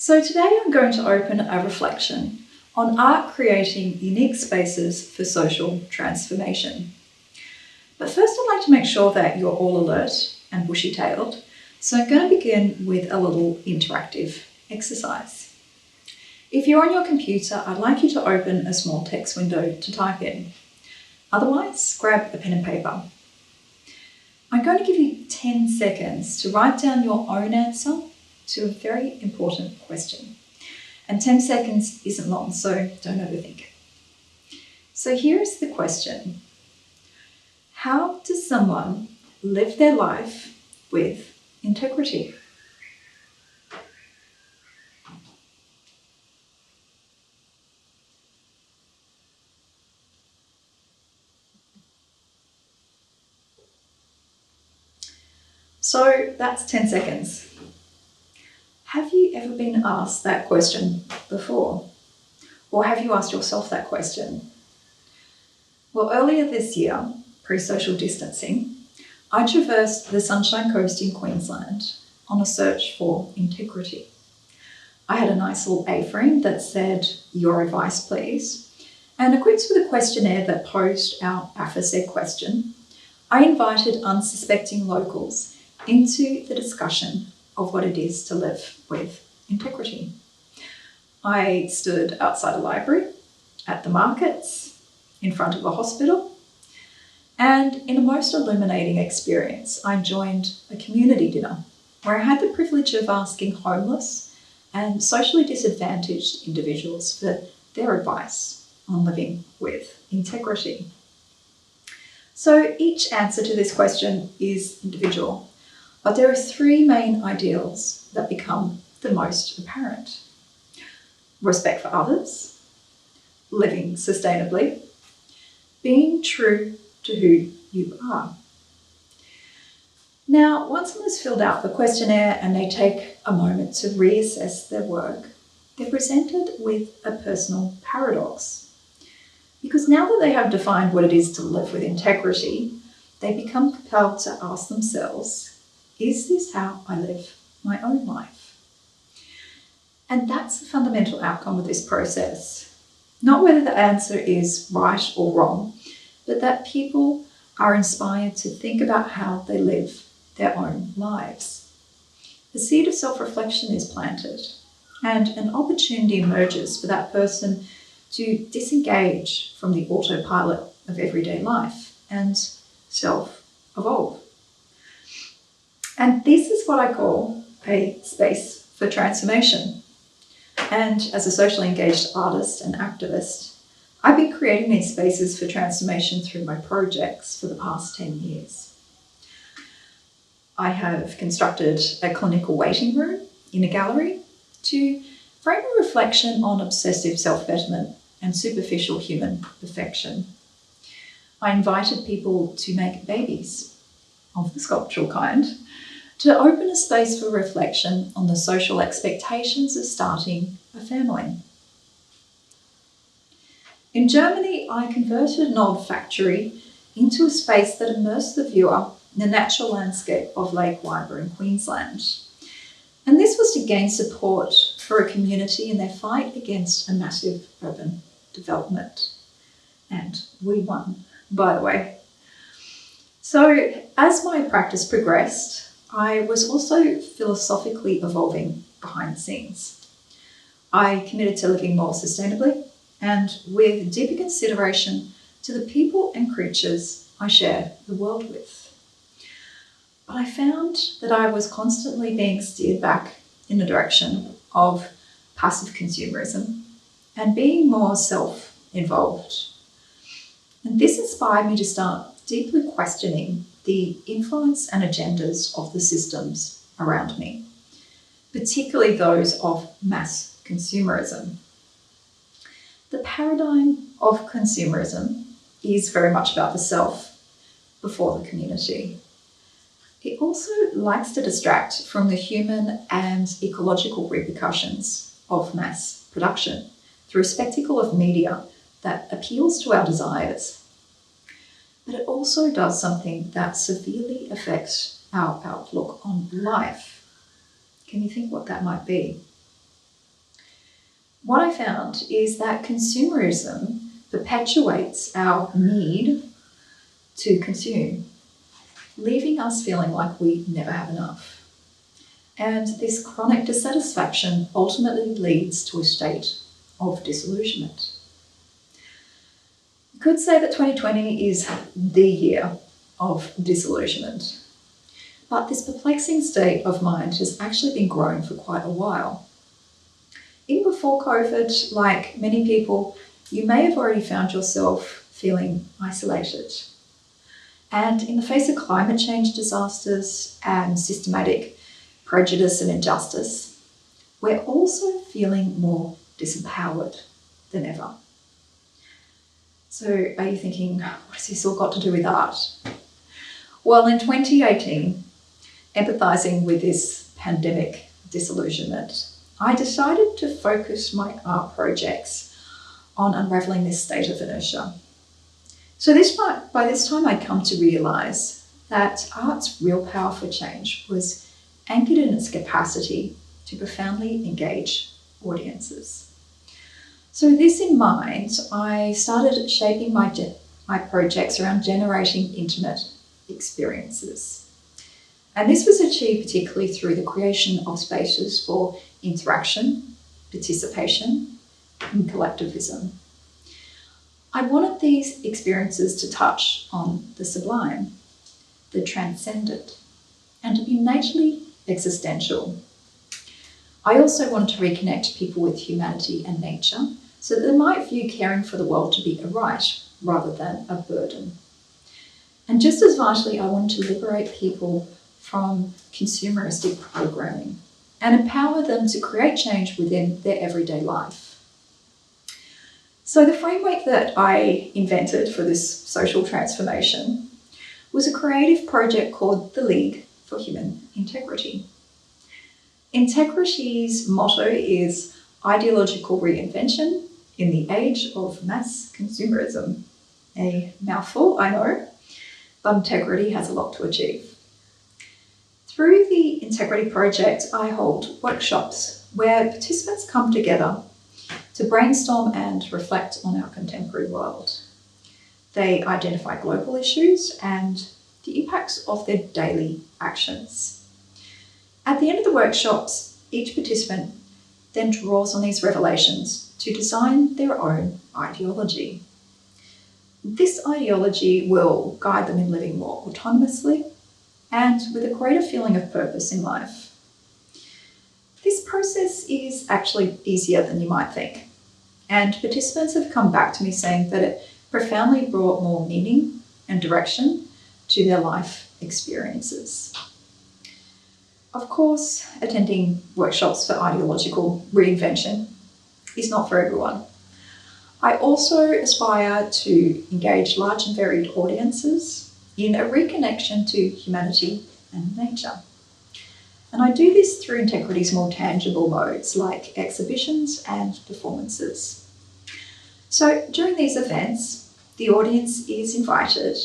So today I'm going to open a reflection on art creating unique spaces for social transformation. But first I'd like to make sure that you're all alert and bushy-tailed, so I'm going to begin with a little interactive exercise. If you're on your computer, I'd like you to open a small text window to type in. Otherwise, grab a pen and paper. I'm going to give you 10 seconds to write down your own answer to a very important question. And 10 seconds isn't long, so don't overthink. So here is the question. How does someone live their life with integrity? So that's 10 seconds. Have you ever been asked that question before? Or have you asked yourself that question? Well, earlier this year, pre-social distancing, I traversed the Sunshine Coast in Queensland on a search for integrity. I had a nice little A-frame that said, "Your advice, please," and equipped with a questionnaire that posed our aforesaid question, I invited unsuspecting locals into the discussion of what it is to live with integrity. I stood outside a library, at the markets, in front of a hospital, and in a most illuminating experience, I joined a community dinner where I had the privilege of asking homeless and socially disadvantaged individuals for their advice on living with integrity. So each answer to this question is individual, but there are three main ideals that become the most apparent. Respect for others, living sustainably, being true to who you are. Now, once someone has filled out the questionnaire and they take a moment to reassess their work, they're presented with a personal paradox. Because now that they have defined what it is to live with integrity, they become compelled to ask themselves, is this how I live my own life? And that's the fundamental outcome of this process. Not whether the answer is right or wrong, but that people are inspired to think about how they live their own lives. The seed of self-reflection is planted, and an opportunity emerges for that person to disengage from the autopilot of everyday life and self-evolve. And this is what I call a space for transformation. And as a socially engaged artist and activist, I've been creating these spaces for transformation through my projects for the past 10 years. I have constructed a clinical waiting room in a gallery to frame a reflection on obsessive self-betterment and superficial human perfection. I invited people to make babies, of the sculptural kind, to open a space for reflection on the social expectations of starting a family. In Germany, I converted an old factory into a space that immersed the viewer in the natural landscape of Lake Wyber in Queensland. And this was to gain support for a community in their fight against a massive urban development. And we won, by the way. So as my practice progressed, I was also philosophically evolving behind the scenes. I committed to living more sustainably and with deeper consideration to the people and creatures I share the world with. But I found that I was constantly being steered back in the direction of passive consumerism and being more self-involved. And this inspired me to start deeply questioning the influence and agendas of the systems around me, particularly those of mass consumerism. The paradigm of consumerism is very much about the self before the community. It also likes to distract from the human and ecological repercussions of mass production through a spectacle of media that appeals to our desires. But it also does something that severely affects our outlook on life. Can you think what that might be? What I found is that consumerism perpetuates our need to consume, leaving us feeling like we never have enough. And this chronic dissatisfaction ultimately leads to a state of disillusionment. You could say that 2020 is the year of disillusionment, but this perplexing state of mind has actually been growing for quite a while. Even before COVID, like many people, you may have already found yourself feeling isolated. And in the face of climate change disasters and systematic prejudice and injustice, we're also feeling more disempowered than ever. So are you thinking, what has this all got to do with art? Well, in 2018, empathising with this pandemic disillusionment, I decided to focus my art projects on unravelling this state of inertia. So by this time I'd come to realise that art's real power for change was anchored in its capacity to profoundly engage audiences. So with this in mind, I started shaping my projects around generating intimate experiences. And this was achieved particularly through the creation of spaces for interaction, participation, and collectivism. I wanted these experiences to touch on the sublime, the transcendent, and to be natally existential. I also wanted to reconnect people with humanity and nature so that they might view caring for the world to be a right rather than a burden. And just as vitally, I wanted to liberate people from consumeristic programming and empower them to create change within their everyday life. So the framework that I invented for this social transformation was a creative project called the League for Human Integrity. Integrity's motto is ideological reinvention in the age of mass consumerism. A mouthful, I know, but integrity has a lot to achieve. Through the Integrity Project, I hold workshops where participants come together to brainstorm and reflect on our contemporary world. They identify global issues and the impacts of their daily actions. At the end of the workshops, each participant then draws on these revelations to design their own ideology. This ideology will guide them in living more autonomously and with a greater feeling of purpose in life. This process is actually easier than you might think. And participants have come back to me saying that it profoundly brought more meaning and direction to their life experiences. Of course, attending workshops for ideological reinvention is not for everyone. I also aspire to engage large and varied audiences in a reconnection to humanity and nature. And I do this through Integrity's more tangible modes like exhibitions and performances. So during these events, the audience is invited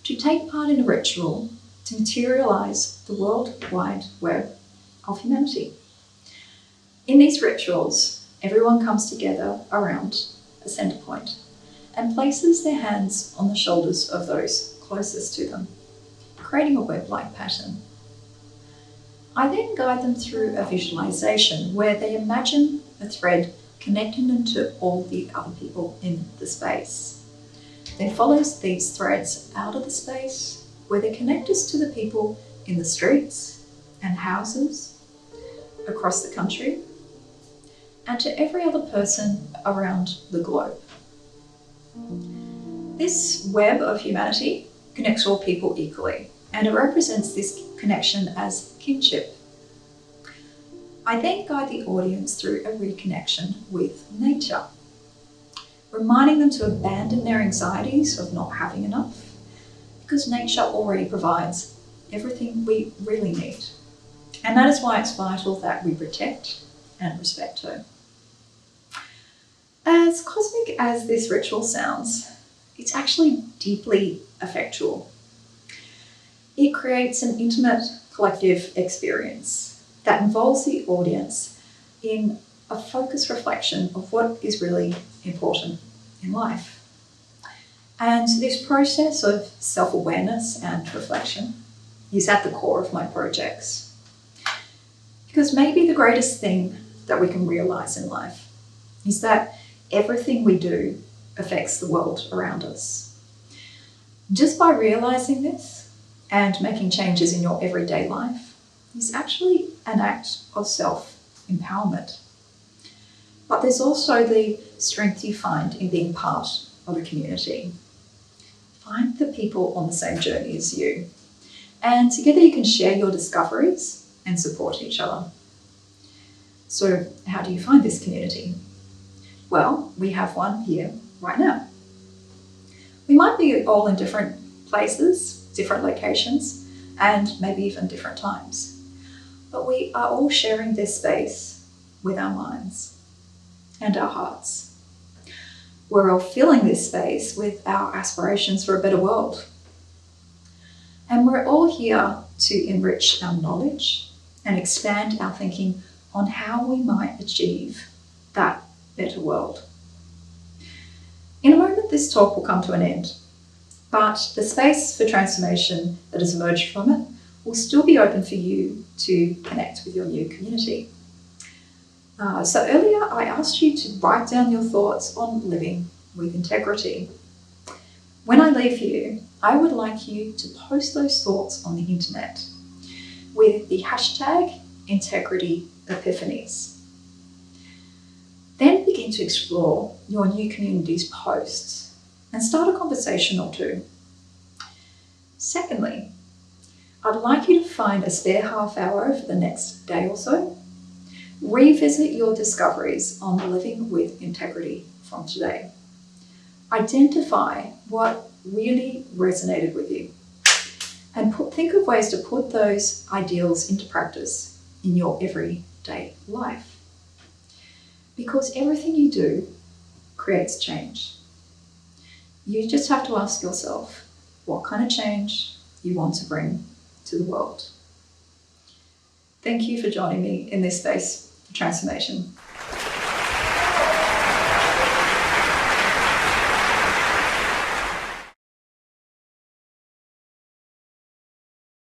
to take part in a ritual to materialise the worldwide web of humanity. In these rituals, everyone comes together around a centre point and places their hands on the shoulders of those closest to them, creating a web-like pattern. I then guide them through a visualisation where they imagine a thread connecting them to all the other people in the space. Then follows these threads out of the space where they connect us to the people in the streets and houses across the country and to every other person around the globe. This web of humanity connects all people equally, and it represents this connection as kinship. I then guide the audience through a reconnection with nature, reminding them to abandon their anxieties of not having enough, because nature already provides everything we really need. And that is why it's vital that we protect and respect her. As cosmic as this ritual sounds, it's actually deeply effectual. It creates an intimate collective experience that involves the audience in a focused reflection of what is really important in life. And this process of self-awareness and reflection is at the core of my projects. Because maybe the greatest thing that we can realize in life is that everything we do affects the world around us. Just by realizing this and making changes in your everyday life is actually an act of self-empowerment. But there's also the strength you find in being part of a community. Find the people on the same journey as you, and together you can share your discoveries and support each other. So how do you find this community? Well, we have one here right now. We might be all in different places, different locations, and maybe even different times. But we are all sharing this space with our minds and our hearts. We're all filling this space with our aspirations for a better world. And we're all here to enrich our knowledge and expand our thinking on how we might achieve that better world. In a moment, this talk will come to an end, but the space for transformation that has emerged from it will still be open for you to connect with your new community. So earlier, I asked you to write down your thoughts on living with integrity. When I leave you, I would like you to post those thoughts on the internet with the hashtag #IntegrityEpiphanies. Then begin to explore your new community's posts and start a conversation or two. Secondly, I'd like you to find a spare half hour over the next day or so. Revisit your discoveries on living with integrity from today. Identify what really resonated with you and think of ways to put those ideals into practice in your everyday life. Because everything you do creates change. You just have to ask yourself what kind of change you want to bring to the world. Thank you for joining me in this space for transformation.